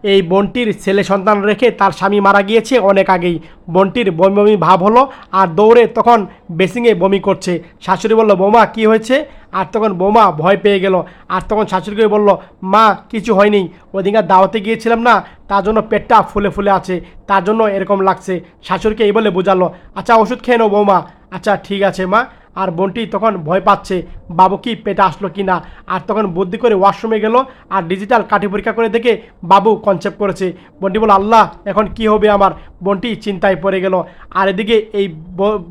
এই বোনটির ছেলে সন্তান রেখে তার স্বামী মারা গিয়েছে অনেক আগেই। বোনটির বমি বমি ভাব হলো আর দৌড়ে তখন বেসিংয়ে বমি করছে। শাশুড়ি বলল, বৌমা কি হয়েছে? আর তখন বৌমা ভয় পেয়ে গেল। আর তখন শাশুড়িকে বলল, মা কিছু হয়নি, ওদিনকার দাওয়াতে গিয়েছিলাম না, তার জন্য পেটটা ফুলে ফুলে আছে, তার জন্য এরকম লাগছে। শাশুড়িকে এই বলে বোঝালো। আচ্ছা ওষুধ খেয়ে নাও বৌমা। আচ্ছা ঠিক আছে মা। আর বোনটি তখন ভয় পাচ্ছে বাবু কি পেটে আসলো কি না। আর তখন বুদ্ধি করে ওয়াশরুমে গেল আর ডিজিটাল কাঠি পরীক্ষা করে দেখে বাবু কনসেপ্ট করেছে। বোনটি বলল, আল্লাহ এখন কি হবে আমার। বোনটি চিন্তায় পড়ে গেল। আর এদিকে এই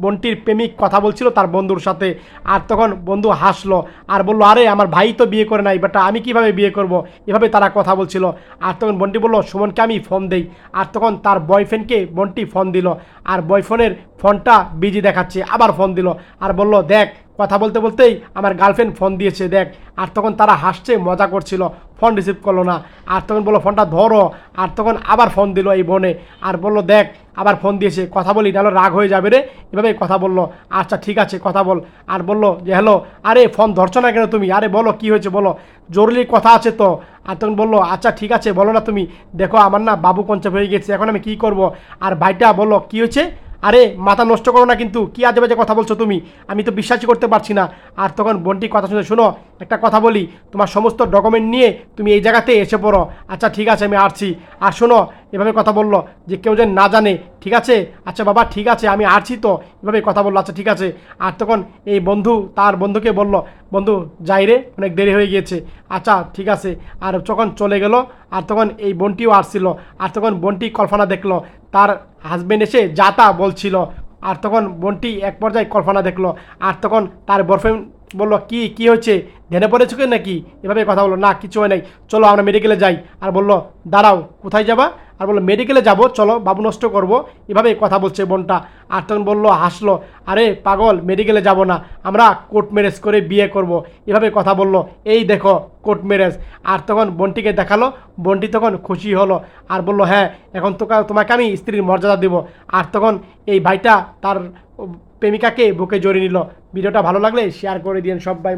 বোনটির প্রেমিক কথা বলছিল তার বন্ধুর সাথে। আর তখন বন্ধু হাসলো আর বলল, আরে আমার ভাই তো বিয়ে করে নাই, বেটা আমি কিভাবে বিয়ে করব। এভাবে তারা কথা বলছিল। আর তখন বোনটি বলল, সুমনকে আমি ফোন দেই। আর তখন তার বয়ফ্রেন্ডকে বোনটি ফোন দিল। আর বয়ফ্রেন্ডের ফোনটা বিজি দেখাচ্ছে। আবার ফোন দিল আর বলল, দেখ কথা বলতে বলতেই আমার গার্লফ্রেন্ড ফোন দিয়েছে দেখ। আর তখন তারা হাসছে মজা করছিল। ফোন রিসিভ করলো না। আর তখন বললো, ফোনটা ধরো। আর তখন আবার ফোন দিল এই বোনে। আর বলল, দেখ আবার ফোন দিয়েছে, কথা বলি নাহলে রাগ হয়ে যাবে রে। এভাবে কথা বললো। আচ্ছা ঠিক আছে কথা বল। আর বলল যে, হ্যালো, আরে ফোন ধরছো না কেন তুমি? আরে বলো কি হয়েছে বলো, জরুরি কথা আছে তো। আর তখন বললো, আচ্ছা ঠিক আছে বলো না তুমি। দেখো আমার না বাবু কনসেপ্ট হয়ে গেছে, এখন আমি কী করব। আর ভাইটা বললো, কী হয়েছে? আরে মাথা নষ্ট করো না কিন্তু, কি আজে বাজে কথা বলছো তুমি, আমি তো বিশ্বাসই করতে পারছি না। আর তখন বোনটি কথা শুনে, শোনো একটা কথা বলি, তোমার সমস্ত ডকুমেন্ট নিয়ে তুমি এই জায়গাতে এসে পড়ো। আচ্ছা ঠিক আছে আমি আসছি। আর শোনো, এভাবে কথা বললো যে কেউ যেন না জানে, ঠিক আছে? আচ্ছা বাবা ঠিক আছে আমি আসছি তো, এভাবে কথা বললো। আচ্ছা ঠিক আছে। আর তখন এই বন্ধু তার বন্ধুকে বলল, বন্ধু যাই রে, অনেক দেরি হয়ে গিয়েছে। আচ্ছা ঠিক আছে। আর যখন চলে গেল। আর তখন এই বোনটিও আসছিল। আর তখন বোনটি কল্পনা দেখলো তার হাজবেন্ড এসে যা তা বলছিল। আর তখন বোনটি এক পর্যায়ে কল্পনা দেখলো। আর তখন তার বয়ফ্রেন্ড বললো, কি কি হয়েছে, ধ্যানে পড়েছো কি নাকি? এভাবে কথা বললো, না কিছু হয় নাই, চলো আমরা মেডিকেলে যাই। আর বললো, দাঁড়াও কোথায় যাবা? আর বললো, মেডিকেলে যাবো চলো, বাবু নষ্ট করবো। এভাবে কথা বলছে বোনটা। আর তখন বললো, হাসলো, আরে পাগল মেডিকেলে যাব না, আমরা কোর্ট ম্যারেজ করে বিয়ে করব। এভাবে কথা বললো, এই দেখো কোর্ট ম্যারেজ। আর তখন বোনটিকে দেখালো। বোনটি তখন খুশি হলো। আর বললো, হ্যাঁ এখন তো তোমাকে আমি স্ত্রীর মর্যাদা দেব। আর তখন এই ভাইটা তার প্রেমিকাকে বুকে জড়িয়ে নিল। ভিডিওটা ভালো লাগলে শেয়ার করে দিন সবাই।